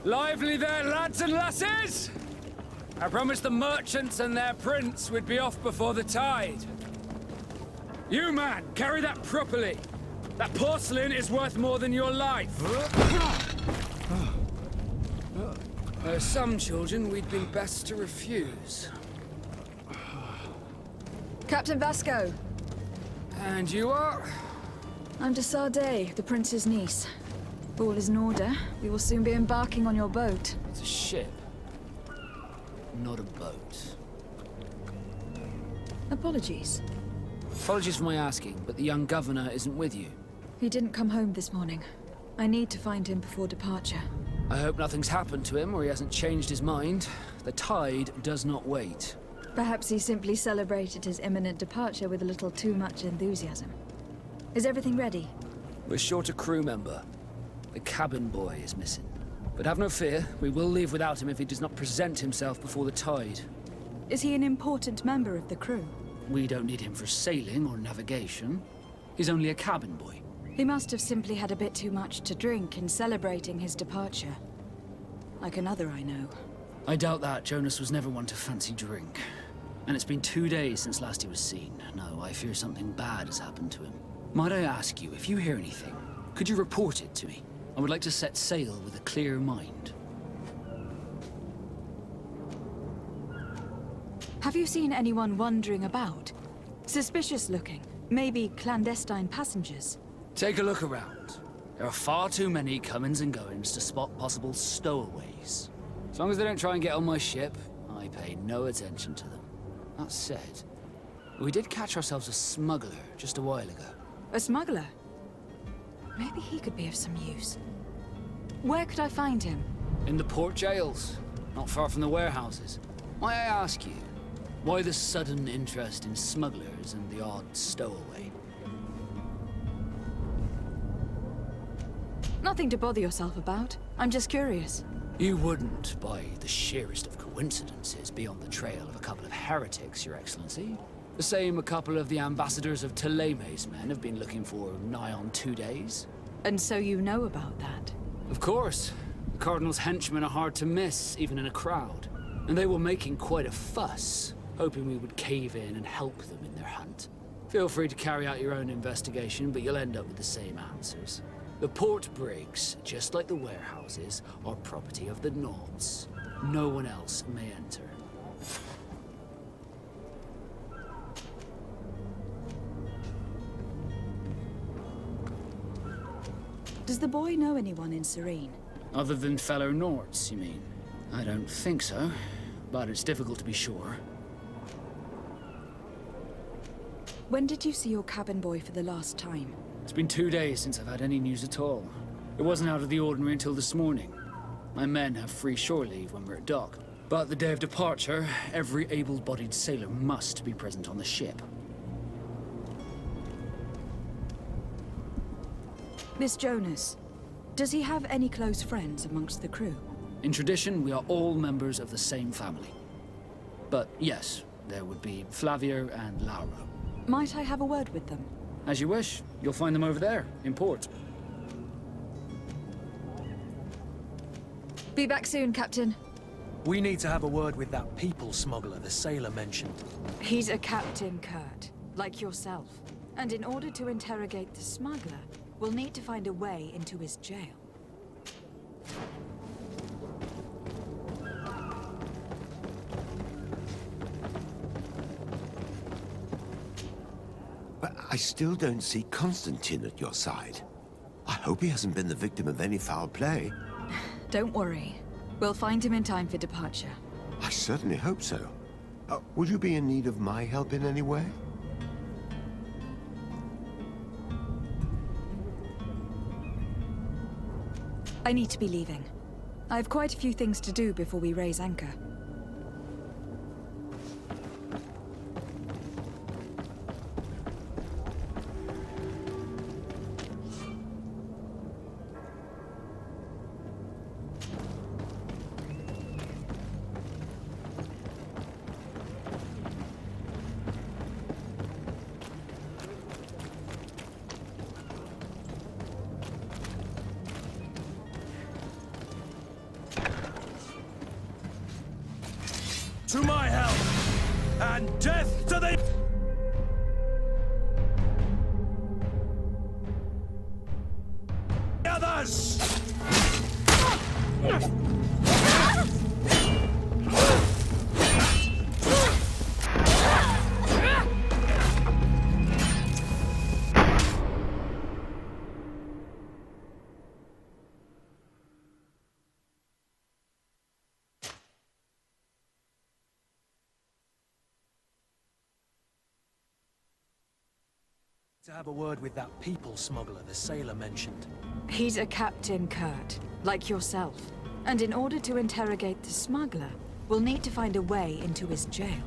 Lively there, lads and lasses! I promised the merchants and their prince we'd be off before the tide. You, man, carry that properly. That porcelain is worth more than your life. There are some children we'd be best to refuse. Captain Vasco. And you are? I'm de Sardet, the prince's niece. All is in order. We will soon be embarking on your boat. It's a ship, not a boat. Apologies. Apologies for my asking, but the young governor isn't with you. He didn't come home this morning. I need to find him before departure. I hope nothing's happened to him or he hasn't changed his mind. The tide does not wait. Perhaps he simply celebrated his imminent departure with a little too much enthusiasm. Is everything ready? We're short a crew member. The cabin boy is missing. But have no fear, we will leave without him if he does not present himself before the tide. Is he an important member of the crew? We don't need him for sailing or navigation. He's only a cabin boy. He must have simply had a bit too much to drink in celebrating his departure. Like another I know. I doubt that. Jonas was never one to fancy drink. And it's been 2 days since last he was seen. No, I fear something bad has happened to him. Might I ask you, if you hear anything, could you report it to me? I would like to set sail with a clear mind. Have you seen anyone wandering about? Suspicious looking. Maybe clandestine passengers. Take a look around. There are far too many comings and goings to spot possible stowaways. As long as they don't try and get on my ship, I pay no attention to them. That said, we did catch ourselves a smuggler just a while ago. A smuggler? Maybe he could be of some use. Where could I find him? In the port jails, not far from the warehouses. Might I ask you, why the sudden interest in smugglers and the odd stowaway? Nothing to bother yourself about. I'm just curious. You wouldn't, by the sheerest of coincidences, be on the trail of a couple of heretics, Your Excellency. The same a couple of the ambassadors of Ptolemy's men have been looking for nigh on 2 days. And so you know about that? Of course. The Cardinal's henchmen are hard to miss, even in a crowd. And they were making quite a fuss, hoping we would cave in and help them in their hunt. Feel free to carry out your own investigation, but you'll end up with the same answers. The port brigs, just like the warehouses, are property of the Nauts. No one else may enter. Does the boy know anyone in Serene? Other than fellow Nauts, you mean? I don't think so, but it's difficult to be sure. When did you see your cabin boy for the last time? It's been 2 days since I've had any news at all. It wasn't out of the ordinary until this morning. My men have free shore leave when we're at dock. But the day of departure, every able-bodied sailor must be present on the ship. Miss Jonas, does he have any close friends amongst the crew? In tradition, we are all members of the same family. But yes, there would be Flavia and Laura. Might I have a word with them? As you wish. You'll find them over there, in port. Be back soon, Captain. We need to have a word with that people smuggler the sailor mentioned. He's a captain, Kurt, like yourself. And in order to interrogate the smuggler, we'll need to find a way into his jail. But I still don't see Constantine at your side. I hope he hasn't been the victim of any foul play. Don't worry. We'll find him in time for departure. I certainly hope so. Would you be in need of my help in any way? I need to be leaving. I have quite a few things to do before we raise anchor. To my help! And death to the... others! To have a word with that people smuggler the sailor mentioned. He's a Captain Kurt, like yourself. And in order to interrogate the smuggler, we'll need to find a way into his jail.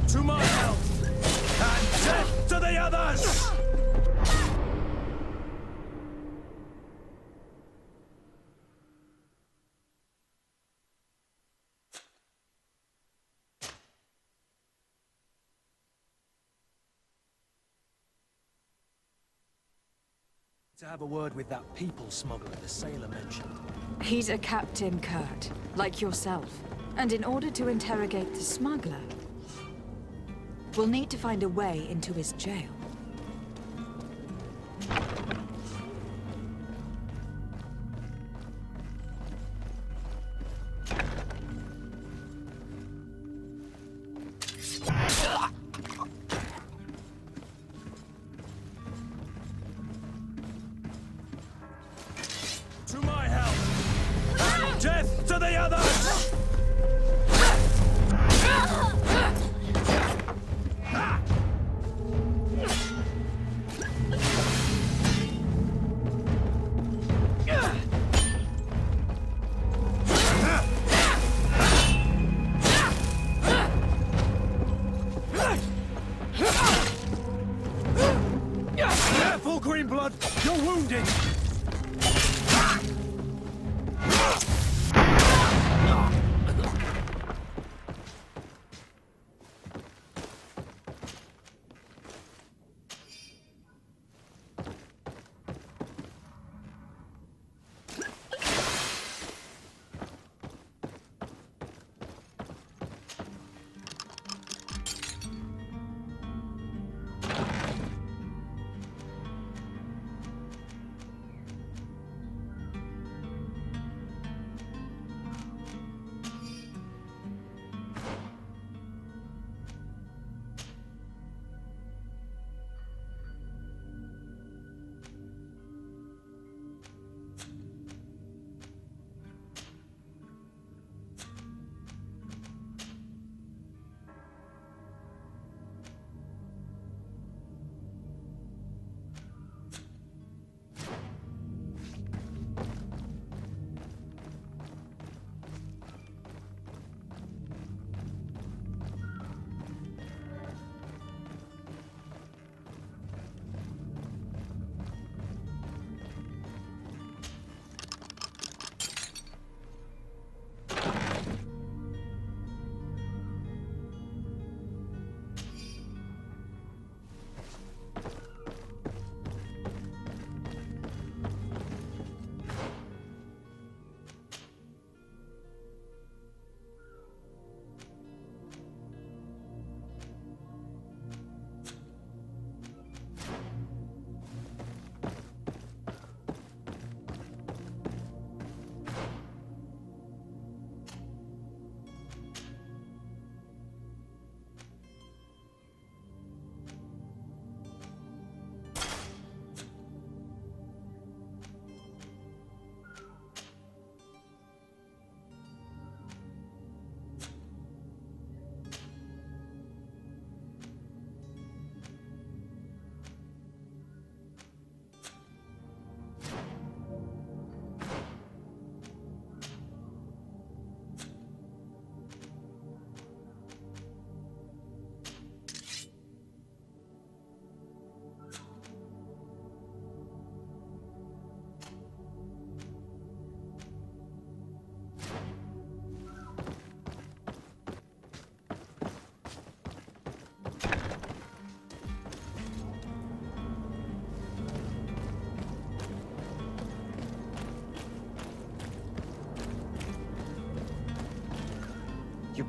To my help! And death to the others! To have a word with that people smuggler the sailor mentioned. He's a Captain Kurt, like yourself. And in order to interrogate the smuggler, we'll need to find a way into his jail. To my help! And death to the others! Careful, Greenblood! You're wounded!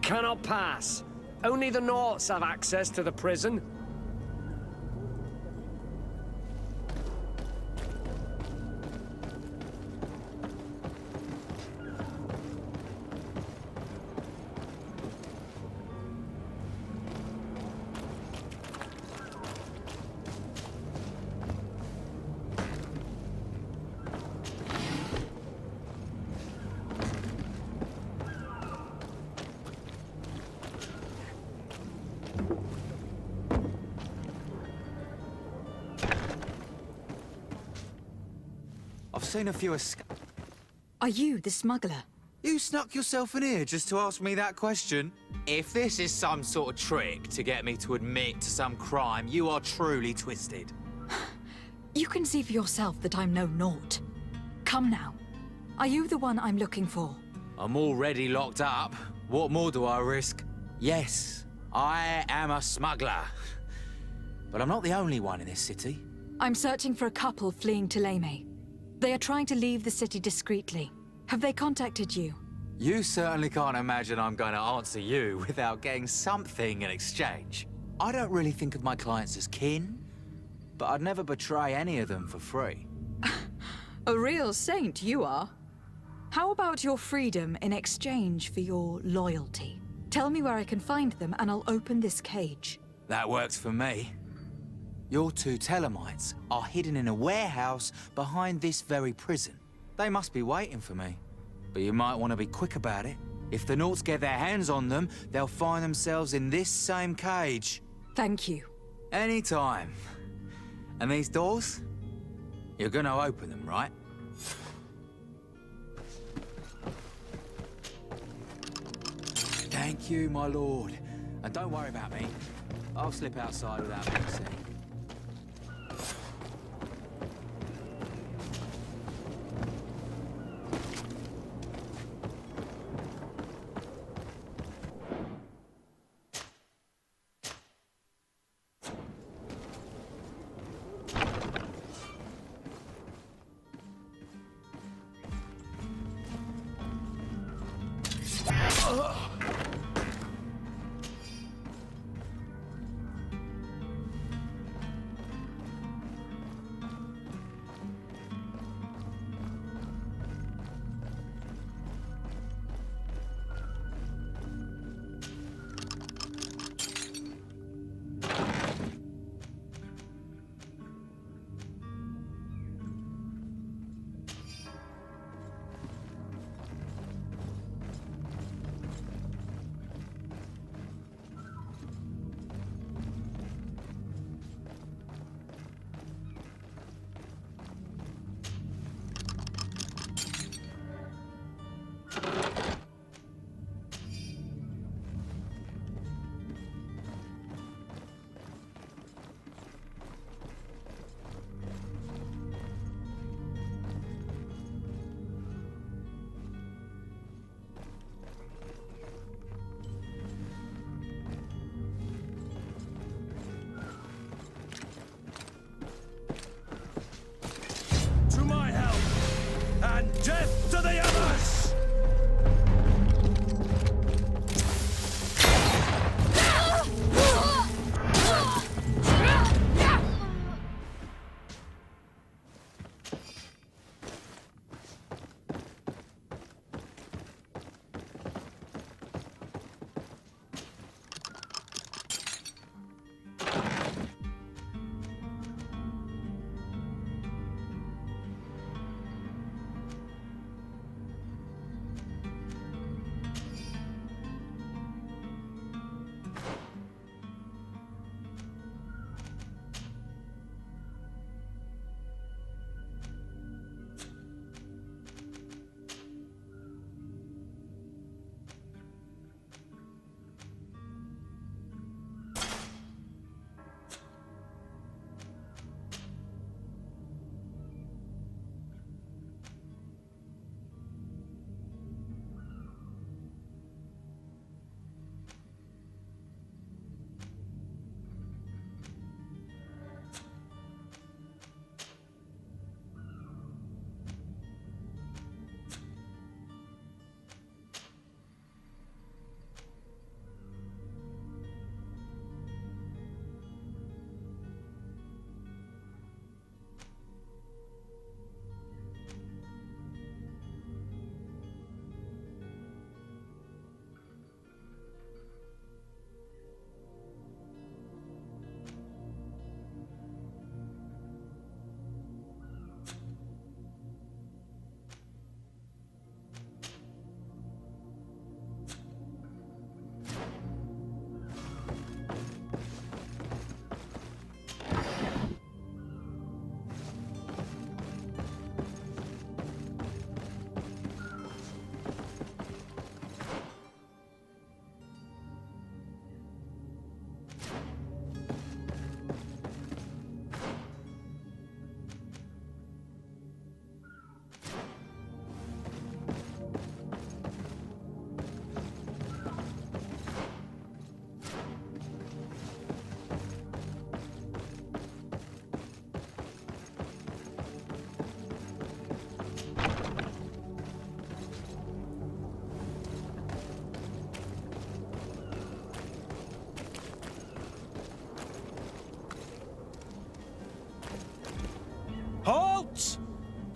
cannot pass. Only the Norts have access to the prison. I've seen a few Are you the smuggler? You snuck yourself in here just to ask me that question? If this is some sort of trick to get me to admit to some crime, you are truly twisted. You can see for yourself that I'm no Nort. Come now. Are you the one I'm looking for? I'm already locked up. What more do I risk? Yes, I am a smuggler. But I'm not the only one in this city. I'm searching for a couple fleeing to Leme. They are trying to leave the city discreetly. Have they contacted you? You certainly can't imagine I'm going to answer you without getting something in exchange. I don't really think of my clients as kin, but I'd never betray any of them for free. A real saint you are. How about your freedom in exchange for your loyalty? Tell me where I can find them and I'll open this cage. That works for me. Your two Telemites are hidden in a warehouse behind this very prison. They must be waiting for me. But you might want to be quick about it. If the Norts get their hands on them, they'll find themselves in this same cage. Thank you. Anytime. And these doors? You're gonna open them, right? Thank you, my lord. And don't worry about me. I'll slip outside without being seen.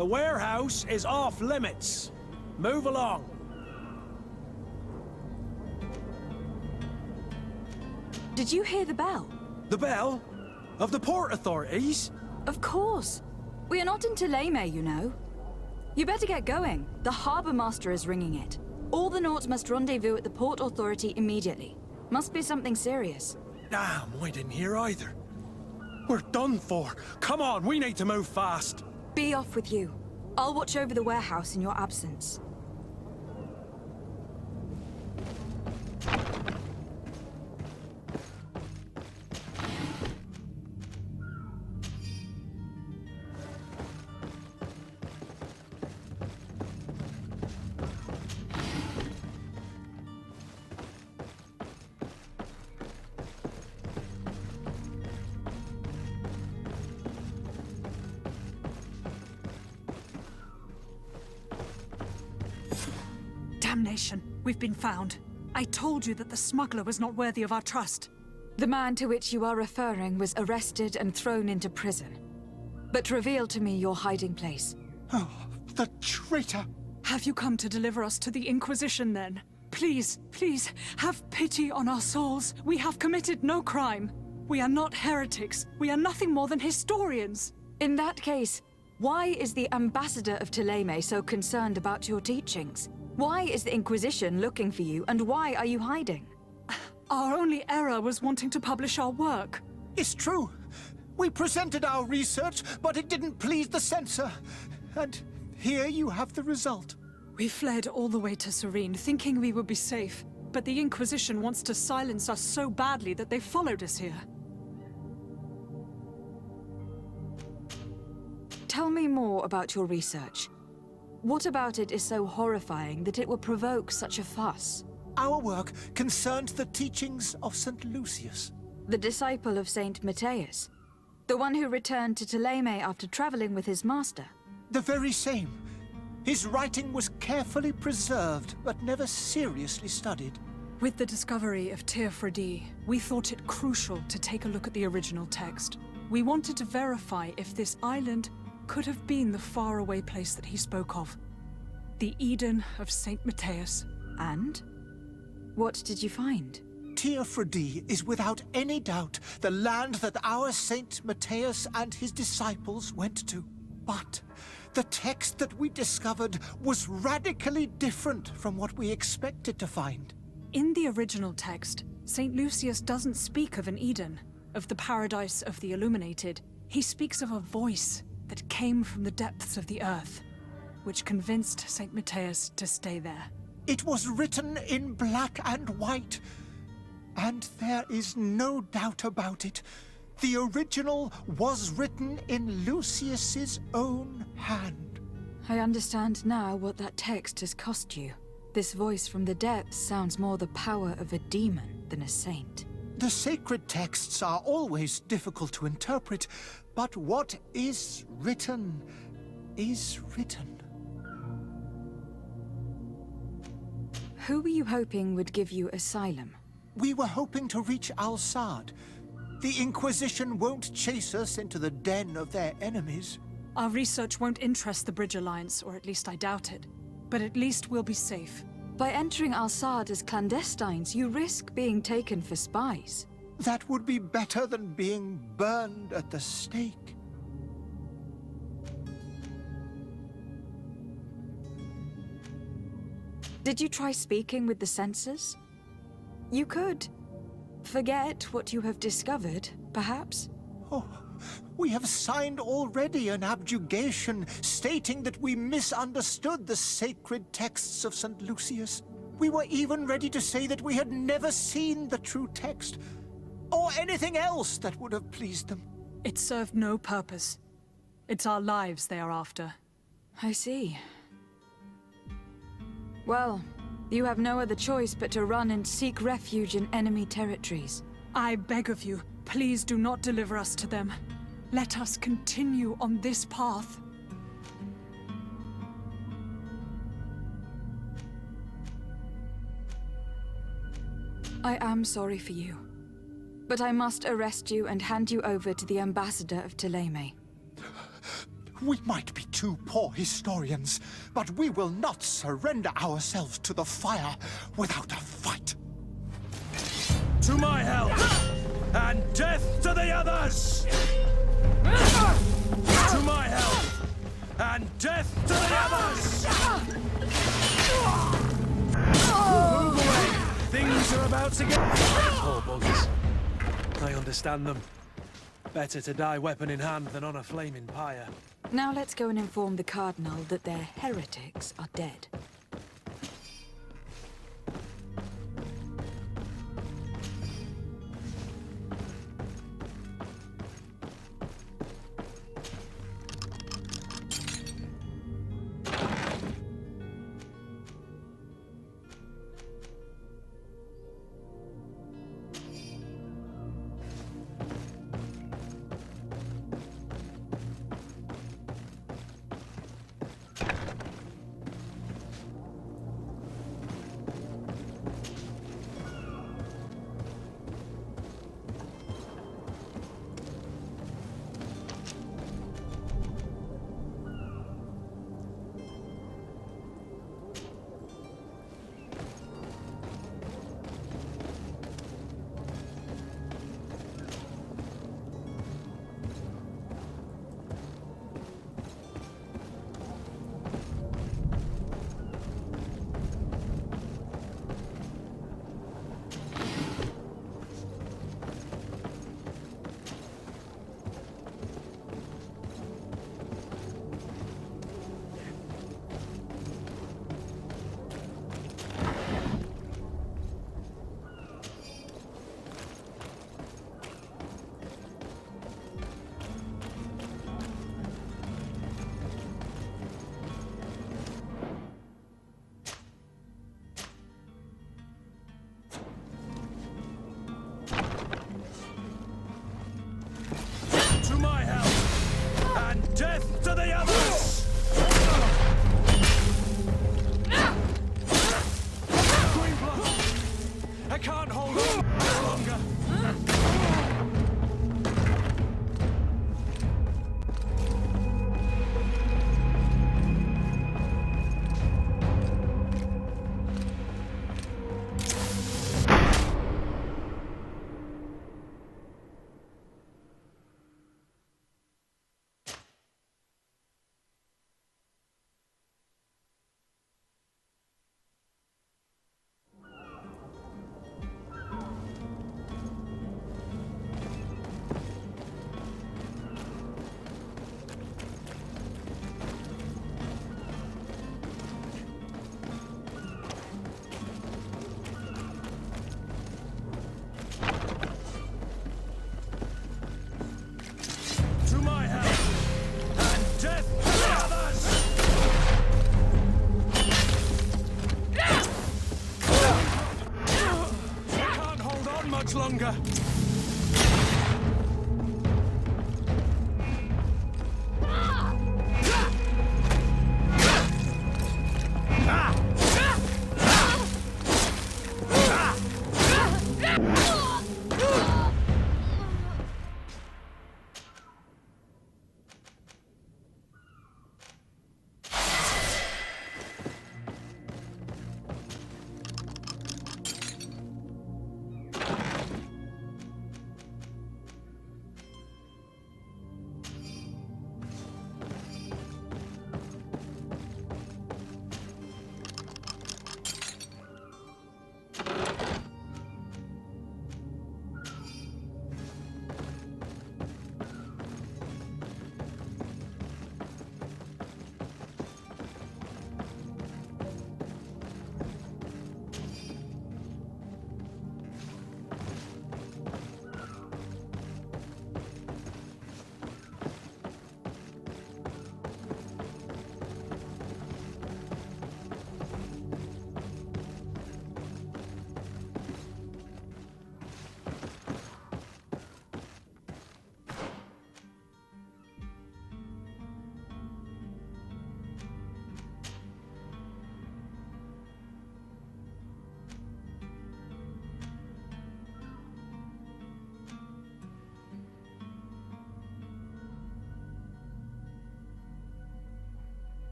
The warehouse is off limits. Move along. Did you hear the bell? The bell? Of the port authorities? Of course. We are not in Thélème, you know. You better get going. The Harbour Master is ringing it. All the Nauts must rendezvous at the Port Authority immediately. Must be something serious. Damn, we didn't hear either. We're done for. Come on, we need to move fast. Be off with you. I'll watch over the warehouse in your absence. Damnation! We've been found. I told you that the smuggler was not worthy of our trust. The man to which you are referring was arrested and thrown into prison. But reveal to me your hiding place. Oh, the traitor! Have you come to deliver us to the Inquisition, then? Please, please, have pity on our souls. We have committed no crime. We are not heretics. We are nothing more than historians. In that case, why is the ambassador of Thélème so concerned about your teachings? Why is the Inquisition looking for you, and why are you hiding? Our only error was wanting to publish our work. It's true. We presented our research, but it didn't please the censor. And here you have the result. We fled all the way to Serene, thinking we would be safe. But the Inquisition wants to silence us so badly that they followed us here. Tell me more about your research. What about it is so horrifying that it will provoke such a fuss? Our work concerned the teachings of St. Lucius. The disciple of Saint Matthias? The one who returned to Thélème after traveling with his master? The very same. His writing was carefully preserved, but never seriously studied. With the discovery of Teofredi, we thought it crucial to take a look at the original text. We wanted to verify if this island could have been the faraway place that he spoke of. The Eden of Saint Matthias. And? What did you find? Teofredi is without any doubt the land that our Saint Matthias and his disciples went to. But the text that we discovered was radically different from what we expected to find. In the original text, Saint Lucius doesn't speak of an Eden, of the paradise of the illuminated. He speaks of a voice that came from the depths of the earth, which convinced Saint Matthias to stay there. It was written in black and white, and there is no doubt about it. The original was written in Lucius's own hand. I understand now what that text has cost you. This voice from the depths sounds more the power of a demon than a saint. The sacred texts are always difficult to interpret, but what is written is written. Who were you hoping would give you asylum? We were hoping to reach Al-Sad. The Inquisition won't chase us into the den of their enemies. Our research won't interest the Bridge Alliance, or at least I doubt it. But at least we'll be safe. By entering Al-Sad as clandestines, you risk being taken for spies. That would be better than being burned at the stake. Did you try speaking with the censors? You could. Forget what you have discovered, perhaps? Oh, we have signed already an abjugation stating that we misunderstood the sacred texts of St. Lucius. We were even ready to say that we had never seen the true text, or anything else that would have pleased them. It served no purpose. It's our lives they are after. I see. Well, you have no other choice but to run and seek refuge in enemy territories. I beg of you, please do not deliver us to them. Let us continue on this path. I am sorry for you, but I must arrest you and hand you over to the ambassador of Thélème. We might be two poor historians, but we will not surrender ourselves to the fire without a fight. To my help! And death to the others! To my help! And death to the others! Move away! Things are about to get... Poor buggers. I understand them. Better to die weapon in hand than on a flaming pyre. Now let's go and inform the Cardinal that their heretics are dead. To my help! And death to the others! Green blood! I can't hold on much longer!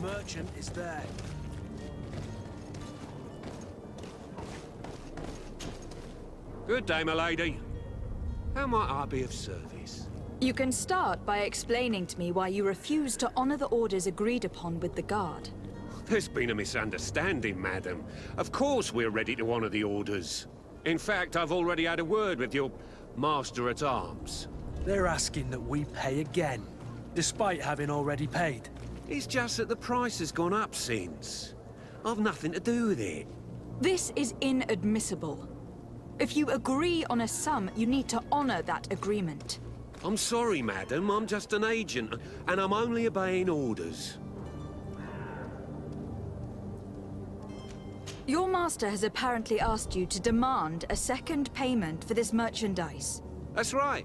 merchant is there. Good day, my lady. How might I be of service? You can start by explaining to me why you refuse to honor the orders agreed upon with the guard. There's been a misunderstanding, madam. Of course we're ready to honor the orders. In fact, I've already had a word with your master-at-arms. They're asking that we pay again, despite having already paid. It's just that the price has gone up since. I've nothing to do with it. This is inadmissible. If you agree on a sum, you need to honor that agreement. I'm sorry, madam. I'm just an agent, and I'm only obeying orders. Your master has apparently asked you to demand a second payment for this merchandise. That's right.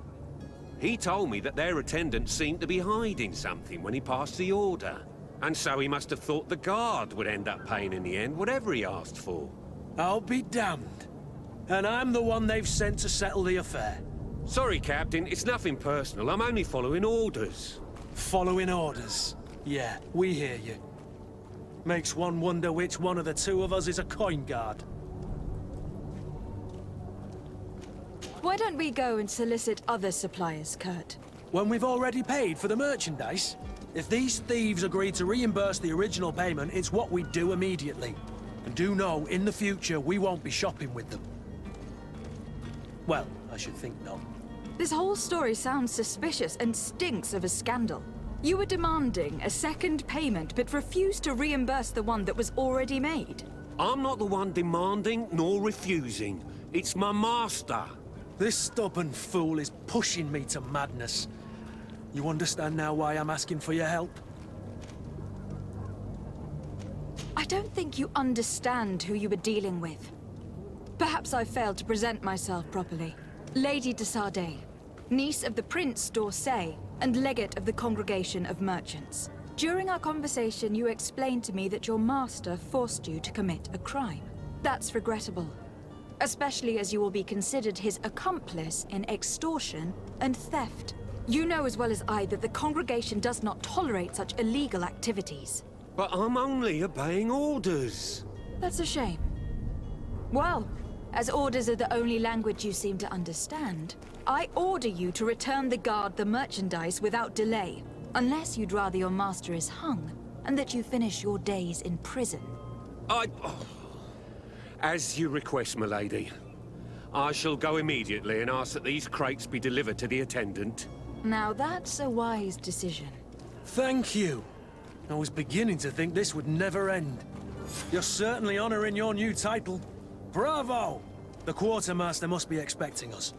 He told me that their attendant seemed to be hiding something when he passed the order. And so he must have thought the guard would end up paying in the end, whatever he asked for. I'll be damned. And I'm the one they've sent to settle the affair. Sorry, Captain. It's nothing personal. I'm only following orders. Following orders. Yeah, we hear you. Makes one wonder which one of the two of us is a coin guard. Why don't we go and solicit other suppliers, Kurt? When we've already paid for the merchandise? If these thieves agree to reimburse the original payment, it's what we do immediately. And do know, in the future, we won't be shopping with them. Well, I should think not. This whole story sounds suspicious and stinks of a scandal. You were demanding a second payment, but refused to reimburse the one that was already made. I'm not the one demanding nor refusing. It's my master. This stubborn fool is pushing me to madness. You understand now why I'm asking for your help? I don't think you understand who you were dealing with. Perhaps I failed to present myself properly. Lady de Sardet, niece of the Prince d'Orsay, and legate of the Congregation of Merchants. During our conversation, you explained to me that your master forced you to commit a crime. That's regrettable, especially as you will be considered his accomplice in extortion and theft. You know as well as I that the Congregation does not tolerate such illegal activities. But I'm only obeying orders. That's a shame. Well, as orders are the only language you seem to understand, I order you to return the guard the merchandise without delay, unless you'd rather your master is hung, and that you finish your days in prison. As you request, my lady. I shall go immediately and ask that these crates be delivered to the attendant. Now that's a wise decision. Thank you. I was beginning to think this would never end. You're certainly honoring your new title. Bravo! The quartermaster must be expecting us.